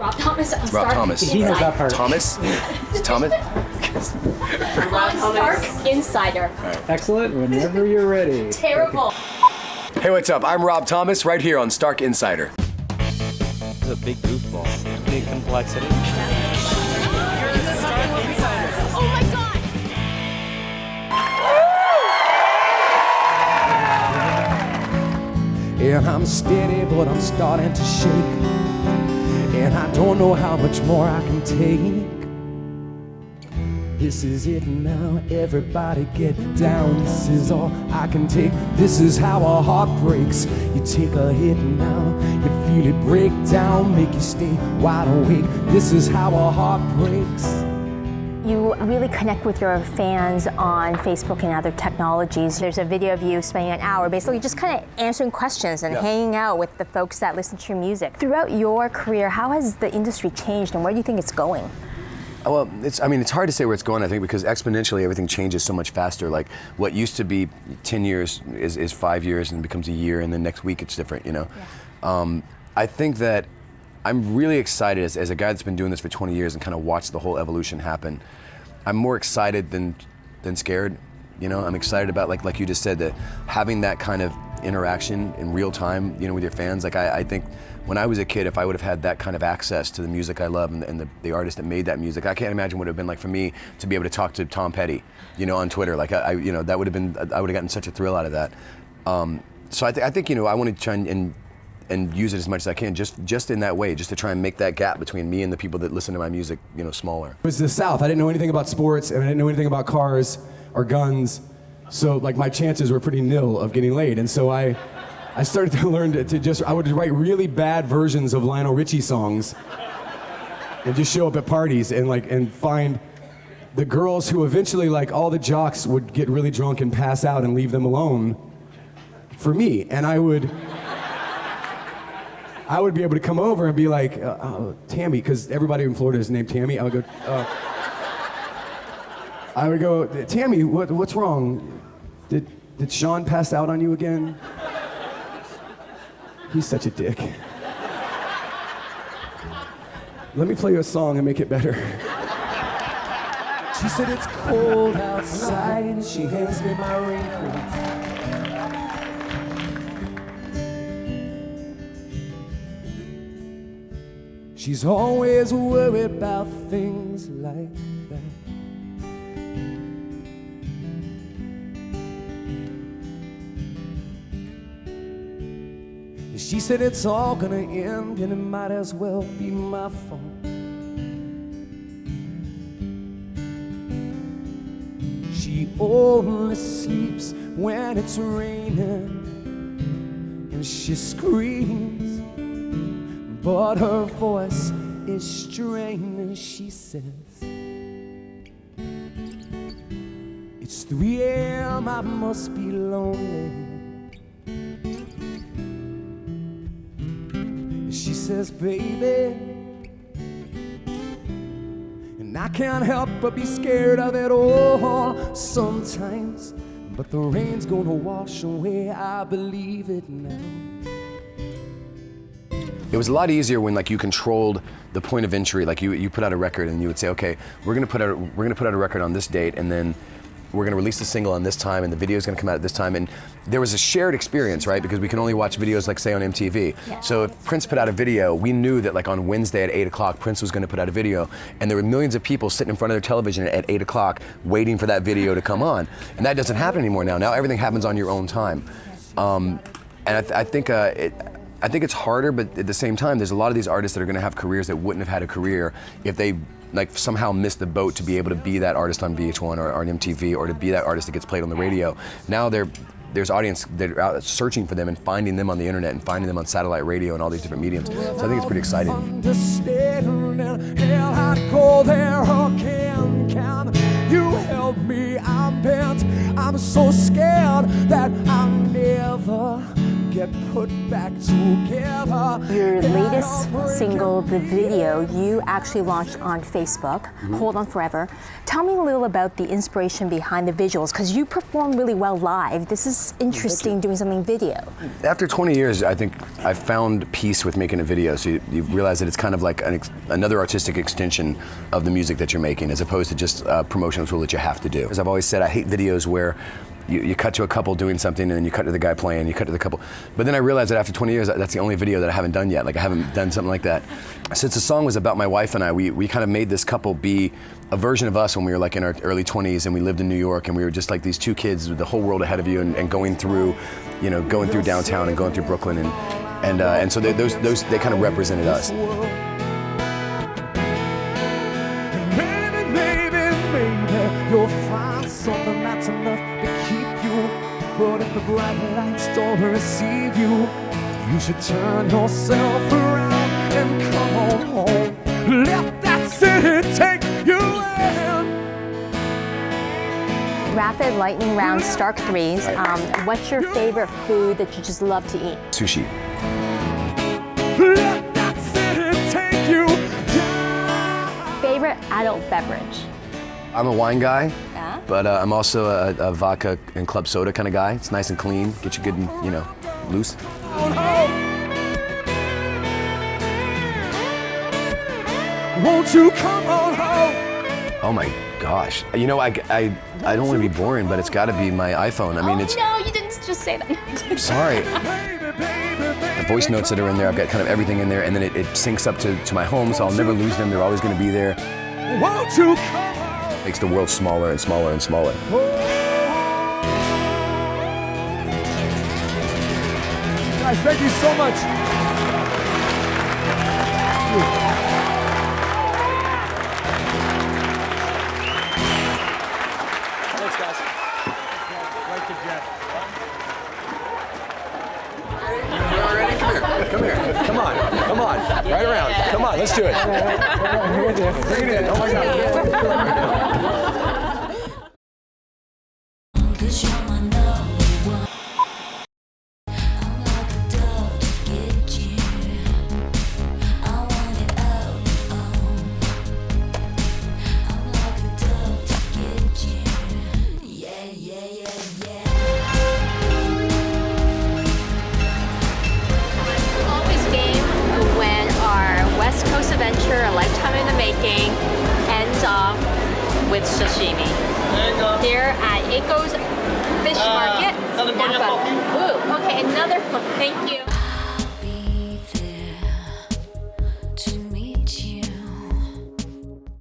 Rob Thomas on Rob Stark Thomas. Insider. He has that part. Thomas? Thomas? On Stark Insider. Excellent, whenever you're ready. Terrible. Hey, what's up? I'm Rob Thomas, right here on Stark Insider. He's a big goofball. Big complexity. Oh my God. And I'm steady, but I'm starting to shake. And I don't know how much more I can take. This is it now, everybody get down. This is all I can take. This is how a heart breaks. You take a hit now, you feel it break down, make you stay wide awake. This is how a heart breaks. You really connect with your fans on Facebook and other technologies. There's a video of you spending an hour basically just kind of answering questions and hanging out with the folks that listen to your music. Throughout your career, how has the industry changed and where do you think it's going? Well, it's hard to say where it's going, I think, because exponentially everything changes so much faster. Like what used to be 10 years is 5 years and becomes a year, and then next week it's different, you know? Yeah. I think that I'm really excited as a guy that's been doing this for 20 years and kind of watched the whole evolution happen. I'm more excited than scared, you know? I'm excited about, like you just said, that having that kind of interaction in real time, you know, with your fans. Like I think when I was a kid, if I would have had that kind of access to the music I love and the artist that made that music, I can't imagine what it would have been like for me to be able to talk to Tom Petty, you know, on Twitter. Like I you know, that would have been, I would have gotten such a thrill out of that. So I think, you know, I want to try and use it as much as I can, just in that way, just to try and make that gap between me and the people that listen to my music, you know, smaller. It was the South. I didn't know anything about sports, and I didn't know anything about cars or guns. So like my chances were pretty nil of getting laid. And so I started to learn to just, I would write really bad versions of Lionel Richie songs and just show up at parties and find the girls who eventually, like all the jocks, would get really drunk and pass out and leave them alone for me. And I would be able to come over and be like, Tammy, because everybody in Florida is named Tammy. I would go, Tammy, what's wrong? Did Sean pass out on you again? He's such a dick. Let me play you a song and make it better. She said it's cold outside and she hands me my raincoat. She's always worried about things like that. She said it's all gonna end and it might as well be my fault. She only sleeps when it's raining and she screams, but her voice is strained and she says, it's 3 a.m., I must be lonely. She says, baby, and I can't help but be scared of it all sometimes, but the rain's gonna wash away, I believe it now. It was a lot easier when like you controlled the point of entry. Like you put out a record and you would say, okay, we're gonna put out a record on this date, and then we're gonna release the single on this time, and the video is gonna come out at this time. And there was a shared experience, right? Because we can only watch videos, like say on MTV. Yeah. So if Prince put out a video, we knew that like on Wednesday at 8 o'clock, Prince was gonna put out a video, and there were millions of people sitting in front of their television at 8 o'clock waiting for that video to come on. And that doesn't happen anymore now. Now everything happens on your own time. And I think it's harder, but at the same time, there's a lot of these artists that are gonna have careers that wouldn't have had a career if they like somehow missed the boat to be able to be that artist on VH1 or on MTV, or to be that artist that gets played on the radio. Now there's audience that are out searching for them and finding them on the internet and finding them on satellite radio and all these different mediums. So I think it's pretty exciting. You help me, I'm bent, I'm so scared that I'll never get put back together. Your latest single, the video, you actually launched on Facebook, Hold On Forever. Tell me a little about the inspiration behind the visuals, because you perform really well live. This is interesting doing something video. After 20 years, I think I found peace with making a video. So you realize that it's kind of like another artistic extension of the music that you're making, as opposed to just a promotional tool that you have to do. As I've always said, I hate videos where you cut to a couple doing something and then you cut to the guy playing, you cut to the couple. But then I realized that after 20 years, that's the only video that I haven't done yet. Like I haven't done something like that. Since the song was about my wife and I, we kind of made this couple be a version of us when we were like in our early 20s and we lived in New York and we were just like these two kids with the whole world ahead of you and going through, going through downtown and going through Brooklyn and so they kind of represented us. Maybe you'll find something that's enough to keep you. But if the bright lights don't receive you, you should turn yourself around and come on home. Let that city take you in. Rapid lightning round, Stark threes. What's your favorite food that you just love to eat? Sushi. Let that city take you down. Favorite adult beverage? I'm a wine guy, Yeah. but I'm also a vodka and club soda kind of guy. It's nice and clean, get you good and, loose. Won't you come on home? Oh my gosh. I don't want to be boring, but it's got to be my iPhone. I mean, it's. No, you didn't just say that. Sorry. The voice notes that are in there, I've got kind of everything in there, and then it syncs up to my home, so I'll never lose them. They're always going to be there. Won't you come on? Makes the world smaller and smaller and smaller. Guys, thank you so much. Thanks, guys. Like the jet. Come here. Come on. Right around. Come on, let's do it. Bring it in. Oh my God. Always game when our West Coast adventure, a lifetime in the making, ends off with sashimi. Here at Aiko's Fish Market, Napa. Ooh, okay, another one. Thank you.